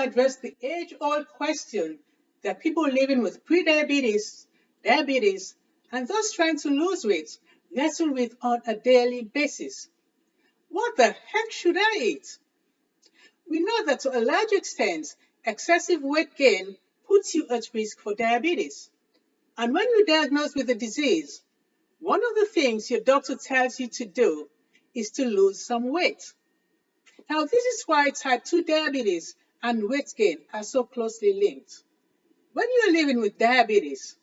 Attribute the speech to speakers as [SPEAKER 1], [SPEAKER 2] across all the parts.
[SPEAKER 1] address the age-old question that people living with prediabetes, diabetes, and those trying to lose weight wrestle with on a daily basis. What the heck should I eat? We know that to a large extent, excessive weight gain puts you at risk for diabetes. And when you're diagnosed with the disease, one of the things your doctor tells you to do is to lose some weight. Now, this is why type 2 diabetes and weight gain are so closely linked. When you're living with diabetes,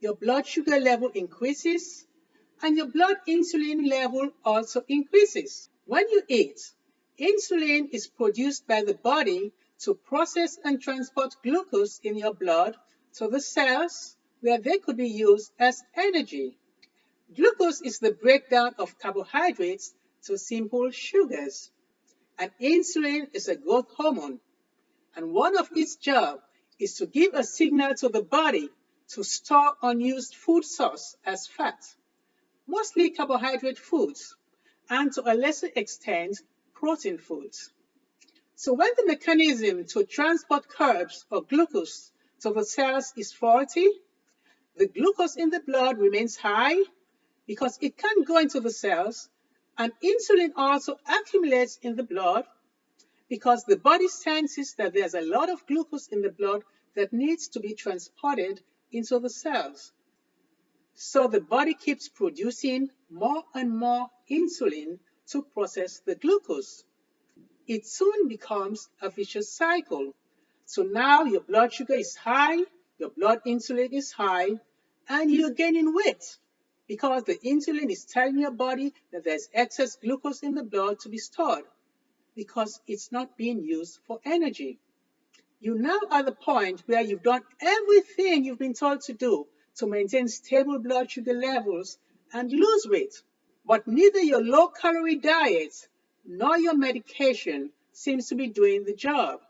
[SPEAKER 1] your blood sugar level increases and your blood insulin level also increases. When you eat, insulin is produced by the body to process and transport glucose in your blood to the cells where they could be used as energy. Glucose is the breakdown of carbohydrates to simple sugars. And insulin is a growth hormone, and one of its jobs is to give a signal to the body to store unused food source as fat, mostly carbohydrate foods, and to a lesser extent, protein foods. So when the mechanism to transport carbs or glucose to the cells is faulty, the glucose in the blood remains high because it can't go into the cells, and insulin also accumulates in the blood because the body senses that there's a lot of glucose in the blood that needs to be transported into the cells. So the body keeps producing more and more insulin to process the glucose. It soon becomes a vicious cycle. So now your blood sugar is high, your blood insulin is high, and you're gaining weight because the insulin is telling your body that there's excess glucose in the blood to be stored because it's not being used for energy. You now are at the point where you've done everything you've been told to do to maintain stable blood sugar levels and lose weight. But neither your low-calorie diet nor your medication seems to be doing the job.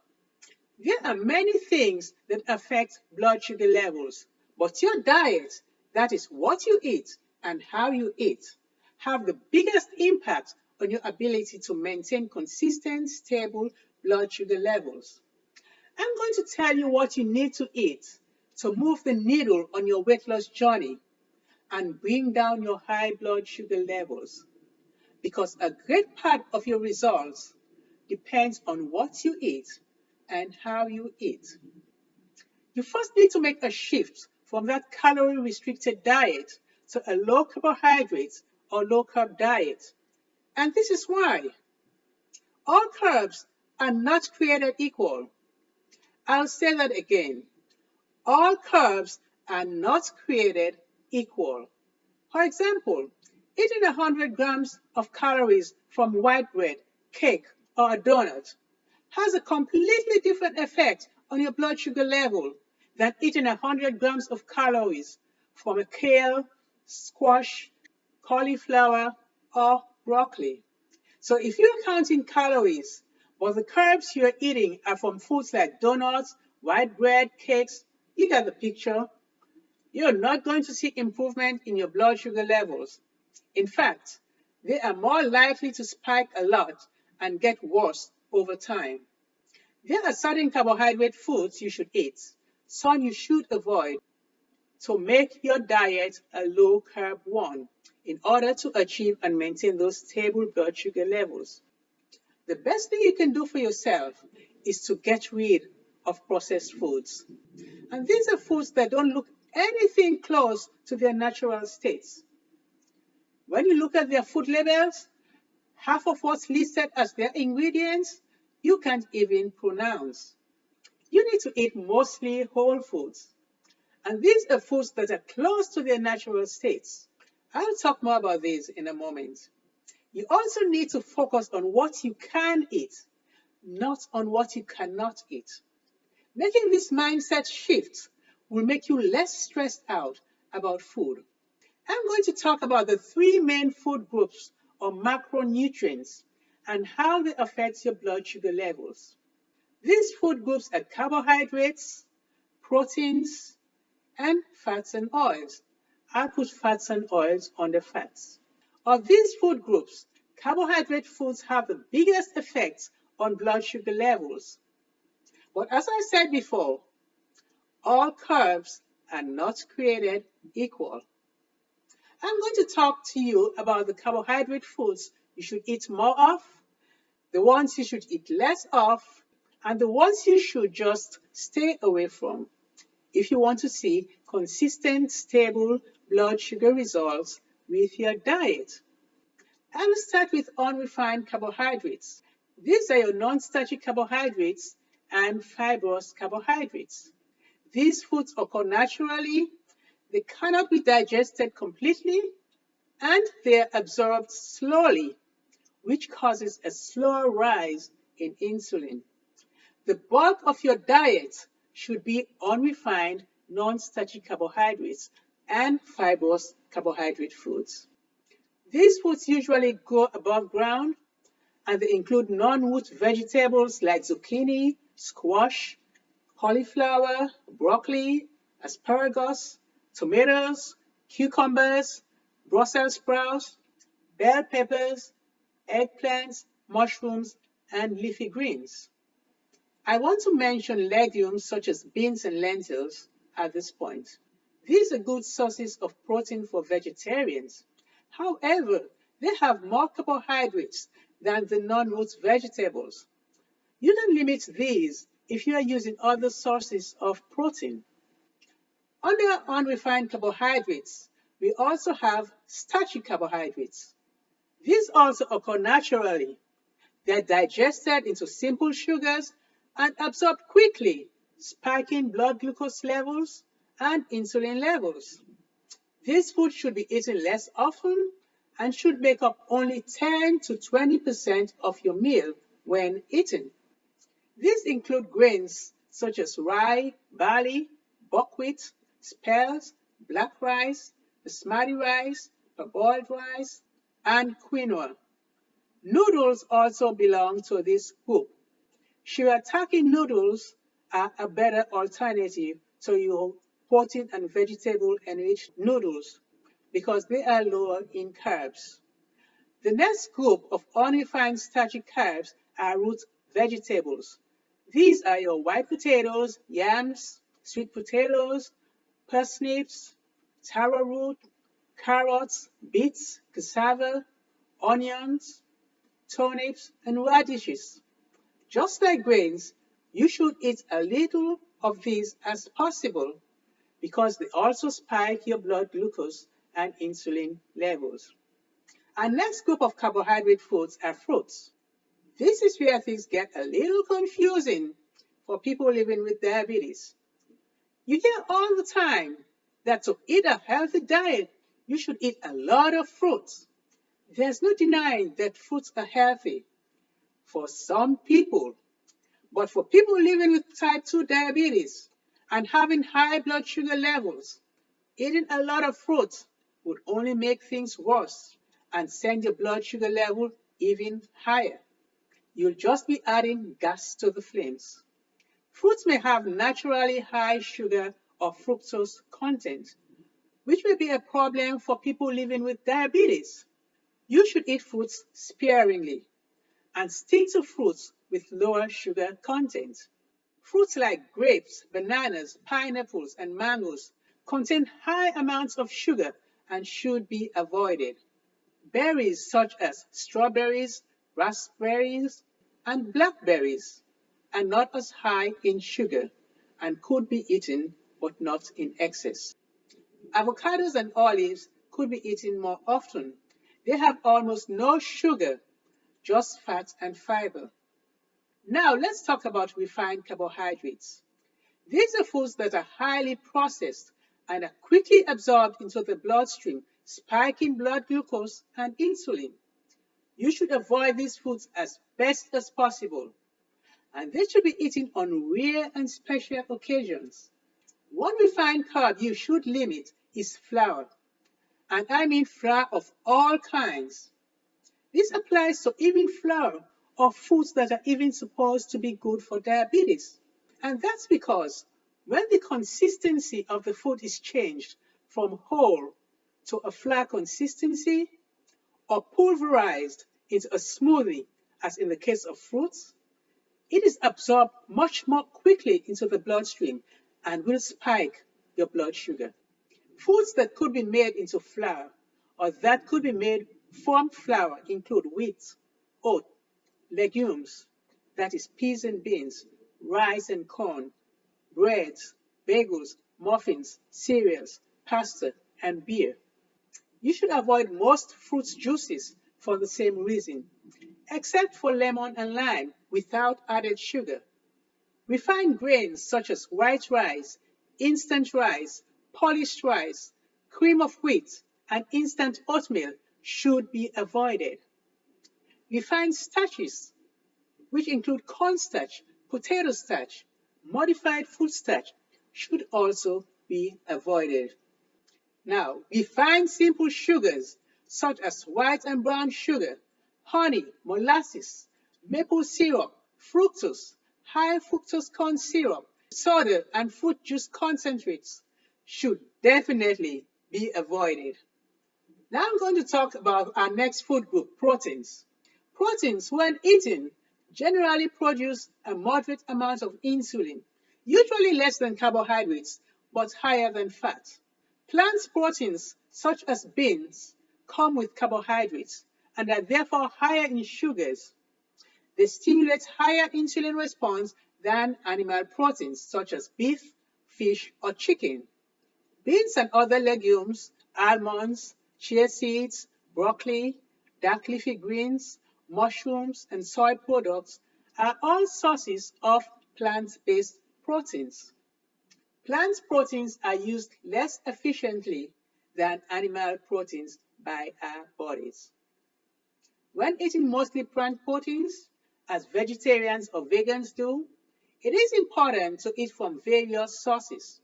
[SPEAKER 1] There are many things that affect blood sugar levels, but your diet, that is what you eat and how you eat, have the biggest impact on your ability to maintain consistent, stable blood sugar levels. I'm going to tell you what you need to eat to move the needle on your weight loss journey and bring down your high blood sugar levels. Because a great part of your results depends on what you eat and how you eat. You first need to make a shift from that calorie-restricted diet to a low carbohydrate or low carb diet. And this is why. All carbs are not created equal. I'll say that again. All carbs are not created equal. For example, eating 100 grams of calories from white bread, cake, or a donut has a completely different effect on your blood sugar level than eating 100 grams of calories from a kale, squash, cauliflower, or broccoli. So if you're counting calories, but the carbs you're eating are from foods like donuts, white bread, cakes, you get the picture. You're not going to see improvement in your blood sugar levels. In fact, they are more likely to spike a lot and get worse over time. There are certain carbohydrate foods you should eat, some you should avoid, to make your diet a low-carb one in order to achieve and maintain those stable blood sugar levels. The best thing you can do for yourself is to get rid of processed foods. And these are foods that don't look anything close to their natural states. When you look at their food labels, half of what's listed as their ingredients, you can't even pronounce. You need to eat mostly whole foods. And these are foods that are close to their natural states. I'll talk more about this in a moment. You also need to focus on what you can eat, not on what you cannot eat. Making this mindset shift will make you less stressed out about food. I'm going to talk about the three main food groups or macronutrients and how they affect your blood sugar levels. These food groups are carbohydrates, proteins, and fats and oils. I put fats and oils under fats. Of these food groups, carbohydrate foods have the biggest effects on blood sugar levels. But as I said before, all carbs are not created equal. I'm going to talk to you about the carbohydrate foods you should eat more of, the ones you should eat less of, and the ones you should just stay away from if you want to see consistent, stable blood sugar results with your diet. I will start with unrefined carbohydrates. These are your non-starchy carbohydrates and fibrous carbohydrates. These foods occur naturally, they cannot be digested completely, and they are absorbed slowly, which causes a slower rise in insulin. The bulk of your diet should be unrefined, non-starchy carbohydrates and fibrous carbohydrate foods. These foods usually grow above ground and they include non-root vegetables like zucchini, squash, cauliflower, broccoli, asparagus, tomatoes, cucumbers, Brussels sprouts, bell peppers, eggplants, mushrooms, and leafy greens. I want to mention legumes such as beans and lentils at this point. These are good sources of protein for vegetarians. However, they have more carbohydrates than the non-root vegetables. You can limit these if you are using other sources of protein. Under unrefined carbohydrates, we also have starchy carbohydrates. These also occur naturally. They're digested into simple sugars and absorbed quickly, spiking blood glucose levels and insulin levels. These foods should be eaten less often and should make up only 10 to 20% of your meal when eaten. These include grains such as rye, barley, buckwheat, spelt, black rice, basmati rice, parboiled rice, and quinoa. Noodles also belong to this group. Shirataki noodles are a better alternative to your protein and vegetable enriched noodles because they are lower in carbs. The next group of unrefined starchy carbs are root vegetables. These are your white potatoes, yams, sweet potatoes, parsnips, taro root, carrots, beets, cassava, onions, turnips, and radishes. Just like grains, you should eat a little of these as possible because they also spike your blood glucose and insulin levels. Our next group of carbohydrate foods are fruits. This is where things get a little confusing for people living with diabetes. You hear all the time that to eat a healthy diet, you should eat a lot of fruits. There's no denying that fruits are healthy for some people, but for people living with type 2 diabetes and having high blood sugar levels, eating a lot of fruit would only make things worse and send your blood sugar level even higher. You'll just be adding gas to the flames. Fruits may have naturally high sugar or fructose content, which may be a problem for people living with diabetes. You should eat fruits sparingly and stick to fruits with lower sugar content. Fruits like grapes, bananas, pineapples, and mangoes contain high amounts of sugar and should be avoided. Berries such as strawberries, raspberries, and blackberries are not as high in sugar and could be eaten but not in excess. Avocados and olives could be eaten more often. They have almost no sugar, just fat and fiber. Now let's talk about refined carbohydrates. These are foods that are highly processed and are quickly absorbed into the bloodstream, spiking blood glucose and insulin. You should avoid these foods as best as possible, and they should be eaten on rare and special occasions. One refined carb you should limit is flour, and I mean flour of all kinds. This applies to even flour or foods that are even supposed to be good for diabetes. And that's because when the consistency of the food is changed from whole to a flour consistency or pulverized into a smoothie, as in the case of fruits, It is absorbed much more quickly into the bloodstream and will spike your blood sugar. Foods that could be made into flour or that could be made from flour include wheat, oat, legumes, that is peas and beans, rice and corn, breads, bagels, muffins, cereals, pasta, and beer. You should avoid most fruit juices for the same reason, except for lemon and lime without added sugar. Refined grains such as white rice, instant rice, polished rice, cream of wheat, and instant oatmeal should be avoided. Refined starches, which include cornstarch, potato starch, modified food starch, should also be avoided. Now, refined simple sugars such as white and brown sugar, honey, molasses, maple syrup, fructose, high fructose corn syrup, soda, and fruit juice concentrates should definitely be avoided. Now I'm going to talk about our next food group, proteins. Proteins, when eaten, generally produce a moderate amount of insulin, usually less than carbohydrates, but higher than fat. Plant proteins, such as beans, come with carbohydrates and are therefore higher in sugars. They stimulate higher insulin response than animal proteins, such as beef, fish, or chicken. Beans and other legumes, almonds, chia seeds, broccoli, dark leafy greens, mushrooms, and soy products are all sources of plant-based proteins. Plant proteins are used less efficiently than animal proteins by our bodies. When eating mostly plant proteins, as vegetarians or vegans do, it is important to eat from various sources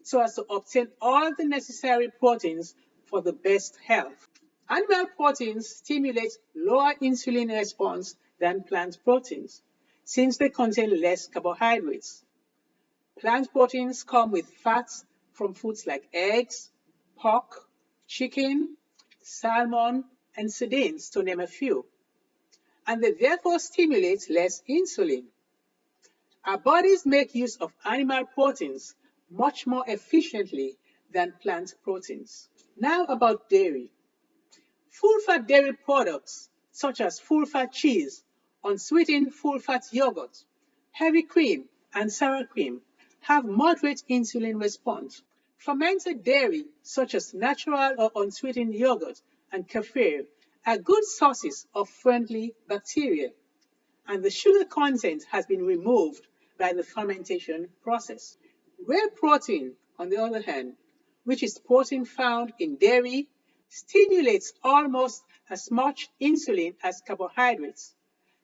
[SPEAKER 1] so as to obtain all the necessary proteins for the best health. Animal proteins stimulate lower insulin response than plant proteins since they contain less carbohydrates. Plant proteins come with fats from foods like eggs, pork, chicken, salmon, and sardines, to name a few, and they therefore stimulate less insulin. Our bodies make use of animal proteins much more efficiently than plant proteins. Now about dairy. Full-fat dairy products such as full-fat cheese, unsweetened full-fat yogurt, heavy cream, and sour cream have moderate insulin response. Fermented dairy such as natural or unsweetened yogurt and kefir are good sources of friendly bacteria, and the sugar content has been removed by the fermentation process. Whey protein, on the other hand, which is protein found in dairy, stimulates almost as much insulin as carbohydrates,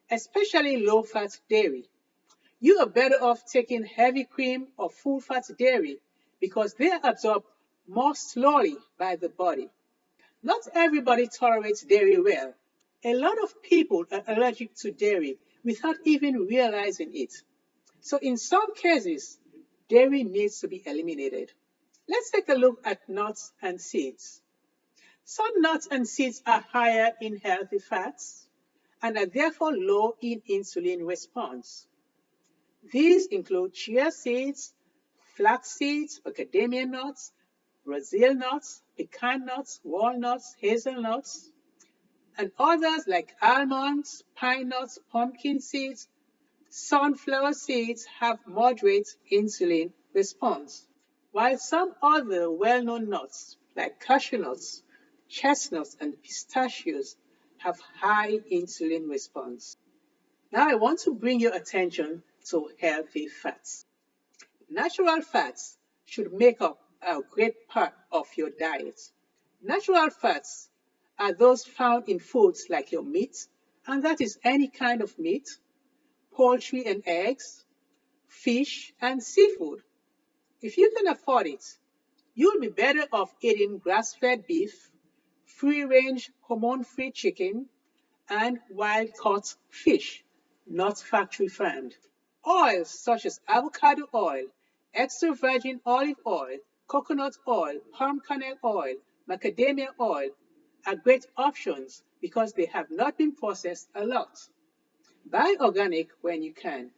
[SPEAKER 1] especially low-fat dairy. You are better off taking heavy cream or full-fat dairy because they are absorbed more slowly by the body. Not everybody tolerates dairy well. A lot of people are allergic to dairy without even realizing it. So in some cases, dairy needs to be eliminated. Let's take a look at nuts and seeds. Some nuts and seeds are higher in healthy fats and are therefore low in insulin response. These include chia seeds, flax seeds, macadamia nuts, Brazil nuts, pecan nuts, walnuts, hazelnuts, and others like almonds, pine nuts, pumpkin seeds, sunflower seeds have moderate insulin response, while some other well-known nuts like cashew nuts, chestnuts, and pistachios have high insulin response. Now I want to bring your attention to healthy fats. Natural fats should make up a great part of your diet. Natural fats are those found in foods like your meat, and that is any kind of meat, poultry and eggs, fish, and seafood. If you can afford it, you'll be better off eating grass-fed beef, free-range, hormone-free chicken, and wild-caught fish, not factory-farmed. Oils such as avocado oil, extra virgin olive oil, coconut oil, palm kernel oil, macadamia oil are great options because they have not been processed a lot. Buy organic when you can.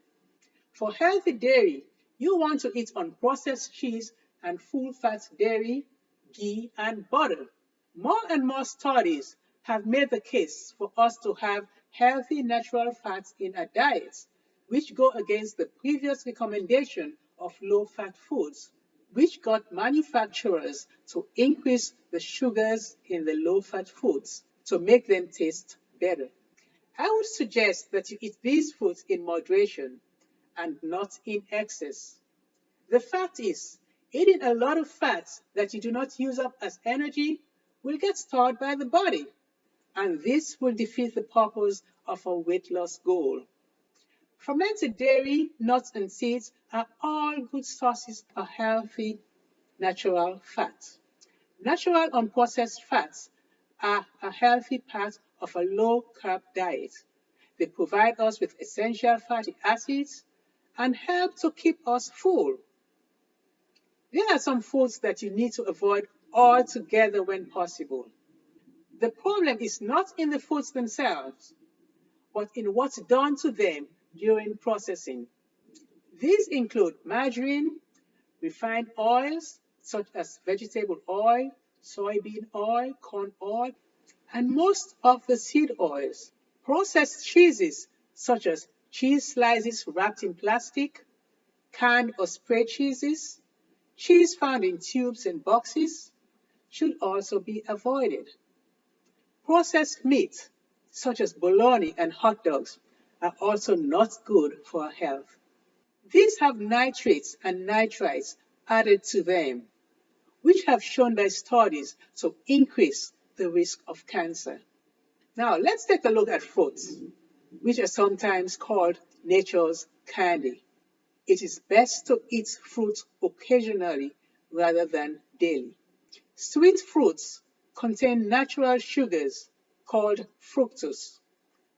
[SPEAKER 1] For healthy dairy, you want to eat unprocessed cheese and full-fat dairy, ghee, and butter. More and more studies have made the case for us to have healthy natural fats in our diets, which go against the previous recommendation of low-fat foods, which got manufacturers to increase the sugars in the low-fat foods to make them taste better. I would suggest that you eat these foods in moderation and not in excess. The fact is, eating a lot of fats that you do not use up as energy will get stored by the body, and this will defeat the purpose of a weight loss goal. Fermented dairy, nuts, and seeds are all good sources of healthy natural fat. Natural unprocessed fats are a healthy part of a low-carb diet. They provide us with essential fatty acids and help to keep us full. There are some foods that you need to avoid altogether when possible. The problem is not in the foods themselves, but in what's done to them during processing. These include margarine, refined oils such as vegetable oil, soybean oil, corn oil, and most of the seed oils. Processed cheeses such as cheese slices wrapped in plastic, canned or spray cheeses, cheese found in tubes and boxes should also be avoided. Processed meat such as bologna and hot dogs are also not good for our health. These have nitrates and nitrites added to them, which have shown by studies to increase the risk of cancer. Now, let's take a look at fruits, which are sometimes called nature's candy. It is best to eat fruit occasionally rather than daily. Sweet fruits contain natural sugars called fructose,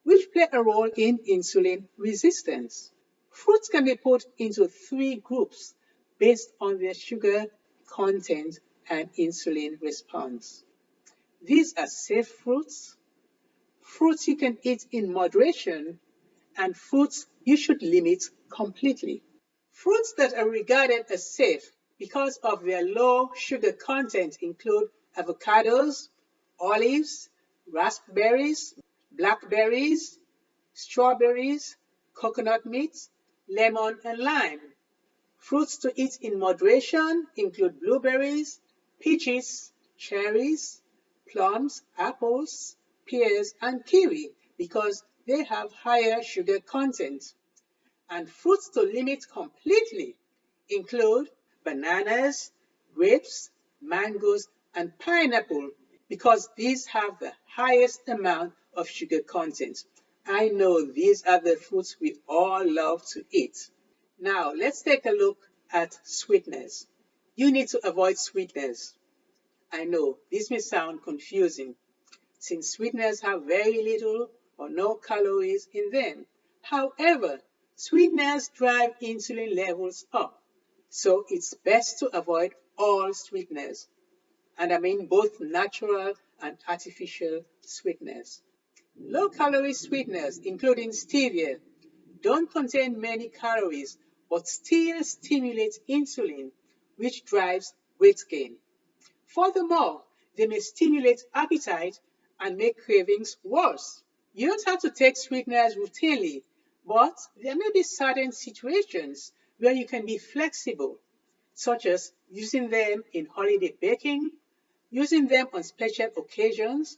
[SPEAKER 1] which play a role in insulin resistance. Fruits can be put into three groups based on their sugar content and insulin response. These are safe fruits, fruits you can eat in moderation, and fruits you should limit completely. Fruits that are regarded as safe because of their low sugar content include avocados, olives, raspberries, blackberries, strawberries, coconut meat, lemon, and lime. Fruits to eat in moderation include blueberries, peaches, cherries, plums, apples, pears, and kiwi because they have higher sugar content. And fruits to limit completely include bananas, grapes, mangoes, and pineapple because these have the highest amount of sugar content. I know these are the fruits we all love to eat. Now, let's take a look at sweeteners. You need to avoid sweeteners. I know this may sound confusing since sweeteners have very little or no calories in them. However, sweeteners drive insulin levels up, so it's best to avoid all sweeteners. And I mean both natural and artificial sweeteners. Low-calorie sweeteners, including stevia, don't contain many calories but still stimulate insulin, which drives weight gain. Furthermore, they may stimulate appetite and make cravings worse. You don't have to take sweeteners routinely, but there may be certain situations where you can be flexible, such as using them in holiday baking, using them on special occasions,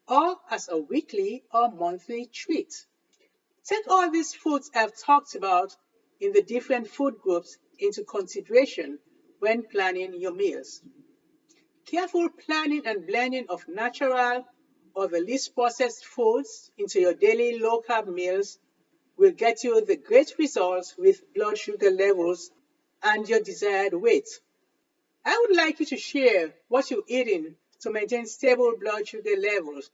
[SPEAKER 1] or as a weekly or monthly treat. Take all these foods I've talked about in the different food groups into consideration when planning your meals. Careful planning and blending of natural or the least processed foods into your daily low-carb meals will get you the great results with blood sugar levels and your desired weight. I would like you to share what you're eating to maintain stable blood sugar levels.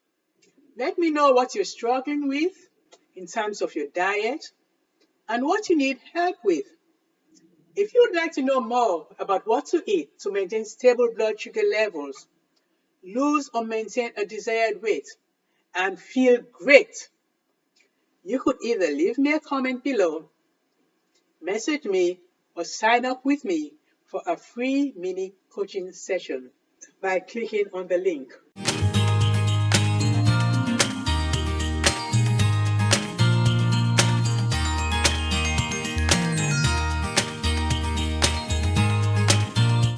[SPEAKER 1] Let me know what you're struggling with in terms of your diet and what you need help with. If you would like to know more about what to eat to maintain stable blood sugar levels, lose or maintain a desired weight, and feel great, you could either leave me a comment below, Message me or sign up with me for a free mini coaching session by clicking on the link.